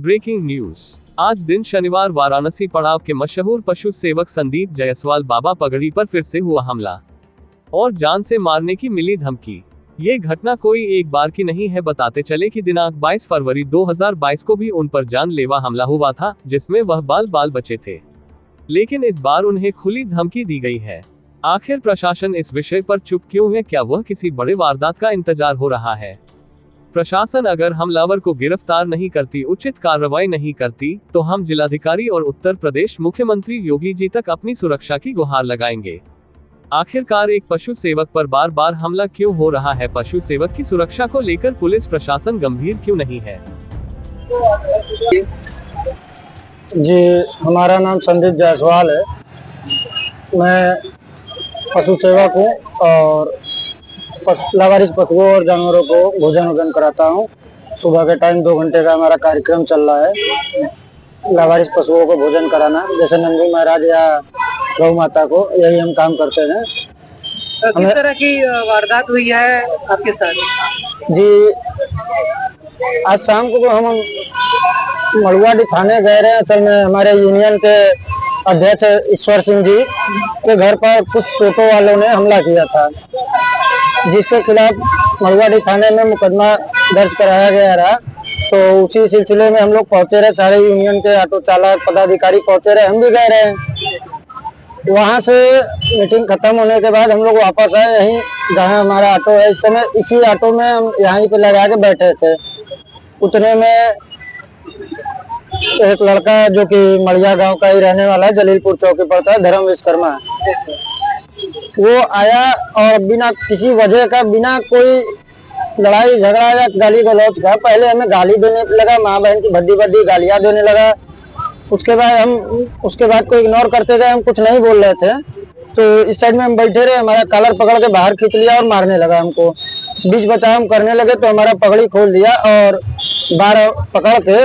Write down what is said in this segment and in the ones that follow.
Breaking news. आज दिन शनिवार वाराणसी पड़ाव के मशहूर पशु सेवक संदीप जायसवाल बाबा पगड़ी पर फिर से हुआ हमला और जान से मारने की मिली धमकी। ये घटना कोई एक बार की नहीं है। बताते चले कि दिनांक 22 फरवरी 2022 को भी उन पर जानलेवा हमला हुआ था, जिसमें वह बाल बचे थे, लेकिन इस बार उन्हें खुली धमकी दी गई है। आखिर प्रशासन इस विषय पर चुप क्यों है? क्या वह किसी बड़े वारदात का इंतजार हो रहा है? प्रशासन अगर हमलावर को गिरफ्तार नहीं करती, उचित कार्रवाई नहीं करती, तो हम जिलाधिकारी और उत्तर प्रदेश मुख्यमंत्री योगी जी तक अपनी सुरक्षा की गुहार लगाएंगे। आखिरकार एक पशु सेवक पर बार बार हमला क्यों हो रहा है? पशु सेवक की सुरक्षा को लेकर पुलिस प्रशासन गंभीर क्यों नहीं है? जी, हमारा नाम संदीप जायसवाल है। मैं पशु सेवक हूँ और लावारिस पशुओं और जानवरों को भोजन कराता हूँ। सुबह के टाइम 2 घंटे का हमारा कार्यक्रम चल रहा है, लावारिस पशुओं को भोजन कराना, जैसे नंदी महाराज या गौ माता को, यही हम काम करते हैं। किस तरह की वारदात हुई है आपके साथ? जी, आज शाम को हम मड़ुआडी थाने गए रहे। असल में हमारे यूनियन के अध्यक्ष ईश्वर सिंह जी के घर पर कुछ टोटो वालों ने हमला किया था, जिसके खिलाफ मड़ुआडी थाने में मुकदमा दर्ज कराया गया रहा। तो उसी सिलसिले में हम लोग पहुंचे रहे, सारे यूनियन के ऑटो चालक पदाधिकारी पहुंचे रहे, हम भी गए रहे। वहां से मीटिंग खत्म होने के बाद हम लोग वापस आए यहीं जहां हमारा ऑटो है। इस समय इसी ऑटो में हम यहीं पे लगा के बैठे थे। उतने में एक लड़का जो कि मड़िया गांव का ही रहने वाला है, जलीलपुर चौकी पर था, धर्म विश्वकर्मा, वो आया और बिना किसी वजह का, बिना कोई लड़ाई झगड़ा या गाली गलौज का, पहले हमें गाली देने लगा, माँ बहन की भद्दी भद्दी गालियां देने लगा। उसके बाद को इग्नोर करते गए, हम कुछ नहीं बोल रहे थे। तो इस साइड में हम बैठे रहे, हमारा कॉलर पकड़ के बाहर खींच लिया और मारने लगा हमको। बीच बचाव हम करने लगे तो हमारा पगड़ी खोल दिया और बार पकड़ के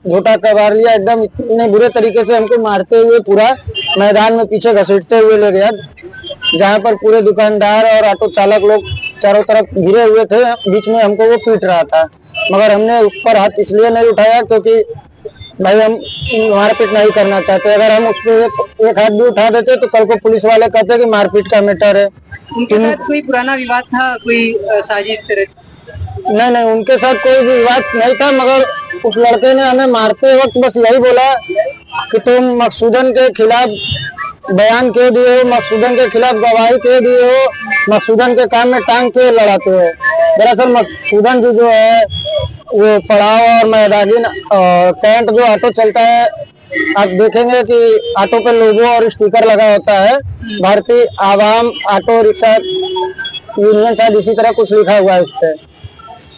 झोटा कबार लिया। एकदम इतने बुरे तरीके से हमको मारते हुए पूरा मैदान में पीछे घसीटते हुए ले गया, जहाँ पर पूरे दुकानदार और ऑटो चालक लोग चारों तरफ घिरे हुए थे। बीच में हमको वो पीट रहा था, मगर हमने उस पर हाथ इसलिए नहीं उठाया क्योंकि भाई हम मारपीट नहीं करना चाहते। अगर हम उस पर एक हाथ भी उठा देते तो कल को पुलिस वाले कहते कि मारपीट का मैटर है। उनके साथ कोई पुराना विवाद था, कोई साजिश तरह? नहीं, उनके साथ कोई भी विवाद नहीं था, मगर उस लड़के ने हमें मारते वक्त बस यही बोला कि तुम मकसूदन के खिलाफ बयान क्यों दिए हो, मकसूदन के खिलाफ गवाही क्यों दिए हो, मकसूदन के काम में टांग क्यों लड़ाते हो। दरअसल मकसूदन जी जो है वो पड़ाव और मैदागिन और कैंट जो ऑटो चलता है, आप देखेंगे कि ऑटो पे लोगो और स्टिकर लगा होता है, भारतीय आवाम ऑटो रिक्शा यूनियन, शायद इसी तरह कुछ लिखा हुआ है उस पर।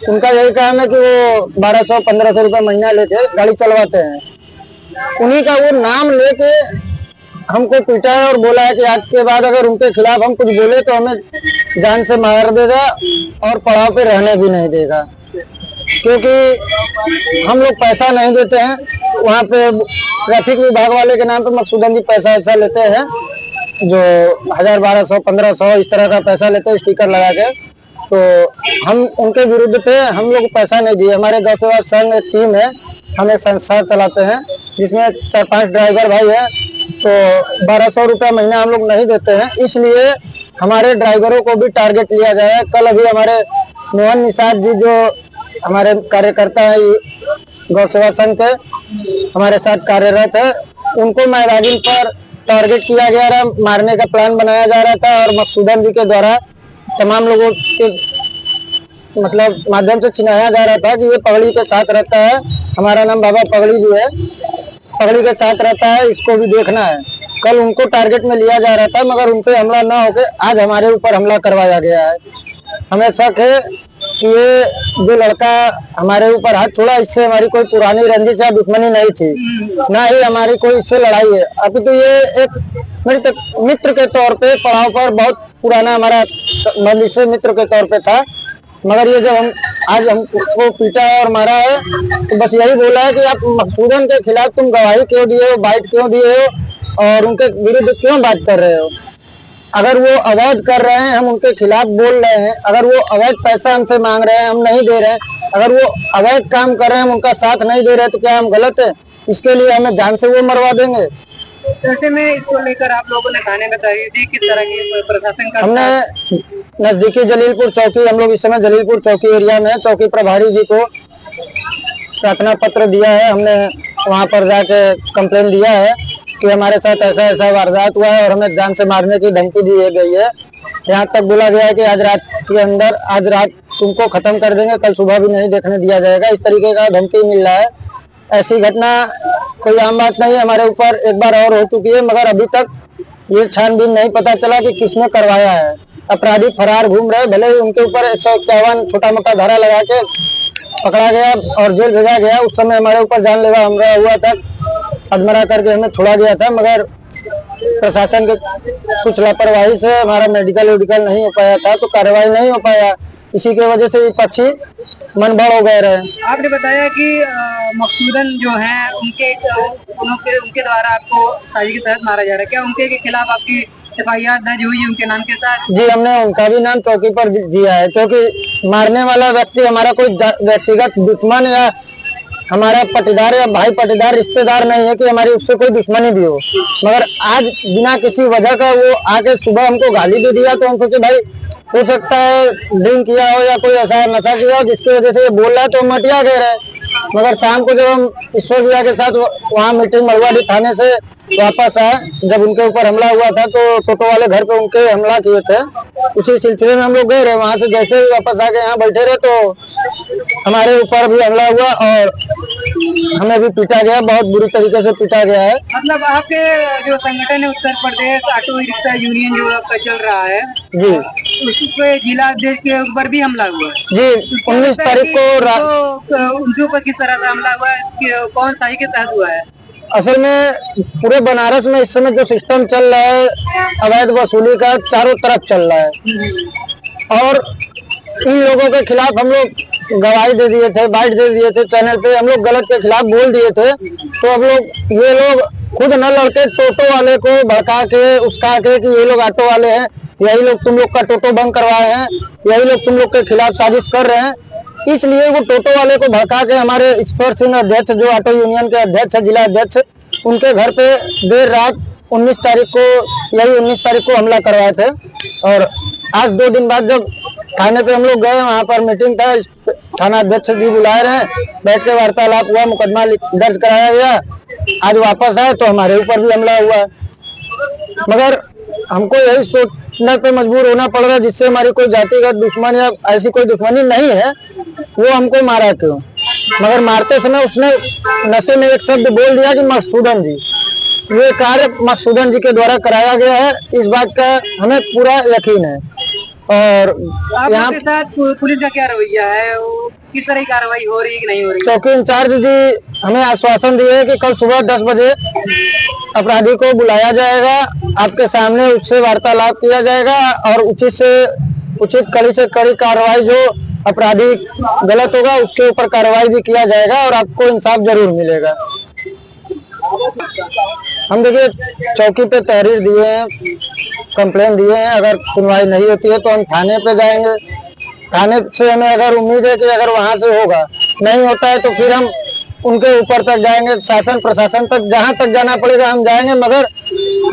उनका यही काम है कि वो 1200-1500 रुपये महीना लेके गाड़ी चलवाते हैं। उन्हीं का वो नाम लेके हमको पीटा है और बोला है कि आज के बाद अगर उनके खिलाफ हम कुछ बोले तो हमें जान से मार देगा और पड़ाव पे रहने भी नहीं देगा, क्योंकि हम लोग पैसा नहीं देते हैं। वहाँ पे ट्रैफिक विभाग वाले के नाम पे मकसूदन जी पैसा ऐसा लेते हैं, जो 1000, 1200, 1500 इस तरह का पैसा लेते हैं स्टिकर लगा के। तो हम उनके विरुद्ध थे, हम लोग पैसा नहीं दिए। हमारे गौ सेवा संघ एक टीम है, हम एक संस्था चलाते हैं जिसमें 4-5 ड्राइवर भाई है। तो 1200 रुपया महीना हम लोग नहीं देते हैं, इसलिए हमारे ड्राइवरों को भी टारगेट लिया गया है। कल अभी हमारे मोहन निषाद जी जो हमारे कार्यकर्ता है गौ सेवा संघ के, हमारे साथ कार्यरत है, उनको मैदागिन पर टारगेट किया गया रहा, मारने का प्लान बनाया जा रहा था और मकसूदन जी के द्वारा तमाम लोगों के मतलब माध्यम से चिन्हाया जा रहा था कि ये पगड़ी के साथ रहता है, हमारा नाम बाबा पगड़ी भी है, पगड़ी के साथ रहता है, इसको भी देखना है। कल उनको टारगेट में लिया जा रहा था, मगर उनपे हमला न होकर आज हमारे ऊपर हमला करवाया गया है। हमें शक है कि ये जो लड़का हमारे ऊपर हाथ छोड़ा, इससे हमारी कोई पुरानी रंजिश या दुश्मनी नहीं थी, ना ही हमारी कोई इससे लड़ाई है। अभी तो ये एक मित्र के तौर पे पड़ाव पर बहुत पुराना हमारा इससे मित्र के तौर पे था, मगर ये जब आज हमको पीटा और मारा है तो बस यही बोला है कि आप मकसूदन के खिलाफ तुम गवाही क्यों दिए हो, बाइट क्यों दिए हो और उनके विरुद्ध क्यों बात कर रहे हो। अगर वो अवैध कर रहे हैं, हम उनके खिलाफ बोल रहे हैं, अगर वो अवैध पैसा हमसे मांग रहे हैं, हम नहीं दे रहे हैं, अगर वो अवैध काम कर रहे हैं, हम उनका साथ नहीं दे रहे तो क्या हम गलत है? इसके लिए हमें जान से वो मरवा देंगे? ऐसे में इसको लेकर आप लोगों ने थाने में तहरीर दी, किस तरह की प्रशासन का? हमने नजदीकी जलीलपुर चौकी, हम लोग इस समय जलीलपुर चौकी एरिया में चौकी प्रभारी जी को प्रार्थना पत्र दिया है। हमने वहां पर जाके कंप्लेन दिया है कि हमारे साथ ऐसा ऐसा वारदात हुआ है और हमें जान से मारने की धमकी दी गई है। यहाँ तक बोला गया है कि आज रात के अंदर, आज रात तुमको खत्म कर देंगे, कल सुबह भी नहीं देखने दिया जाएगा। इस तरीके का धमकी मिल रहा है। ऐसी घटना कोई आम बात नहीं है, हमारे ऊपर एक बार और हो चुकी है, मगर अभी तक ये छानबीन नहीं पता चला कि किसने करवाया है। अपराधी फरार घूम रहे, भले ही उनके ऊपर 151 छोटा मोटा धारा लगा के पकड़ा गया और जेल भेजा गया। उस समय हमारे ऊपर जानलेवा हमला हुआ था, अधमरा करके हमें छोड़ा गया था, मगर प्रशासन के कुछ लापरवाही से हमारा मेडिकल नहीं हो पाया था, तो कार्रवाई नहीं हो पाया। इसी के वजह से विपक्षी मन बढ़ हो गए रहे। आपने बताया कि मकसूदन जो है उनके द्वारा आपको साजिश के तहत मारा जा रहा है, क्या उनके खिलाफ आपकी FIR दर्ज हुई है उनके नाम के साथ? जी, हमने उनका भी नाम चौकी पर दिया है, क्योंकि मारने वाला व्यक्ति हमारा कोई व्यक्तिगत दुश्मन या हमारा पटीदार या भाई पटीदार रिश्तेदार नहीं है कि हमारी उससे कोई दुश्मनी भी हो। मगर आज बिना किसी वजह का वो आके सुबह हमको गाली भी दिया, तो हम सोचे भाई हो सकता है ड्रिंक किया हो या कोई ऐसा नशा किया हो जिसकी वजह से ये बोल रहा है, तो हम हटिया गए रहे। मगर शाम को जब हम ईश्वर भैया के साथ वहाँ मीटिंग मरवाड़ी थाने से वापस आए, जब उनके ऊपर हमला हुआ था तो टोटो वाले घर पे उनके हमला किए थे, उसी सिलसिले में हम लोग गए रहे। वहाँ से जैसे ही वापस आके यहाँ बैठे रहे तो हमारे ऊपर भी हमला हुआ और हमें भी पीटा गया, बहुत बुरी तरीके से पीटा गया है। मतलब आपके जो संगठन है Uttar Pradesh auto rickshaw union जो आपका चल रहा है जी, उस पे जिला अध्यक्ष के ऊपर भी हमला हुआ है जी। 19 तारीख को उनके ऊपर किस तरह का हमला हुआ है, कौन साई के तहत हुआ है? असल में पूरे बनारस में इस समय जो सिस्टम चल रहा है अवैध वसूली का, चारों तरफ चल रहा है और इन लोगों के खिलाफ हम लोग गवाही दे दिए थे, बाइट दे दिए थे, चैनल पे हम लोग गलत के खिलाफ बोल दिए थे। तो अब लोग ये लोग खुद न लड़के टोटो वाले को भड़का के उसका के कि ये लोग ऑटो वाले हैं, यही लोग तुम लोग का टोटो बंद करवाए हैं, यही लोग तुम लोग के खिलाफ साजिश कर रहे हैं। इसलिए वो टोटो वाले को भड़का के हमारे ईश्वर सिंह अध्यक्ष जो ऑटो यूनियन के अध्यक्ष है, जिला अध्यक्ष, उनके घर पे देर रात 19 तारीख को हमला करवाए थे। और आज 2 दिन बाद जब थाने पे हम लोग गए, वहाँ पर मीटिंग था, थाना अध्यक्ष जी बुलाए रहे, बैठ के वार्तालाप हुआ, मुकदमा दर्ज कराया गया। आज वापस आए तो हमारे ऊपर भी हमला हुआ। मगर हमको यही सोचने पे मजबूर होना पड़ रहा है, जिससे हमारी कोई जातिगत दुश्मन या ऐसी कोई दुश्मनी नहीं है, वो हमको मारा क्यों? मगर मारते समय उसने नशे में एक शब्द बोल दिया कि मकसूदन जी। ये कार्य मकसूदन जी के द्वारा कराया गया है, इस बात का हमें पूरा यकीन है। और यहाँ के साथ पुलिस का क्या रवैया है, किस तरह की कार्रवाई हो रही है कि नहीं हो रही? चौकी इंचार्ज जी हमें आश्वासन दिए है कि कल सुबह 10 बजे अपराधी को बुलाया जाएगा, आपके सामने उससे वार्तालाप किया जाएगा और उचित कड़ी से कड़ी कार्रवाई, जो अपराधी गलत होगा उसके ऊपर कार्रवाई भी किया जाएगा और आपको इंसाफ जरूर मिलेगा। हम देखिए चौकी पे तहरीर दिए हैं, कंप्लेन दिए हैं, अगर सुनवाई नहीं होती है तो हम थाने पे जाएंगे। थाने से हमें अगर उम्मीद है कि अगर वहां से होगा, नहीं होता है तो फिर हम उनके ऊपर तक जाएंगे, शासन प्रशासन तक, जहां तक जाना पड़ेगा हम जाएंगे। मगर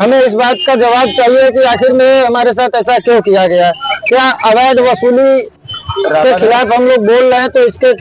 हमें इस बात का जवाब चाहिए कि आखिर में हमारे साथ ऐसा क्यों किया गया? क्या अवैध वसूली के खिलाफ हम लोग बोल रहे हैं तो इसके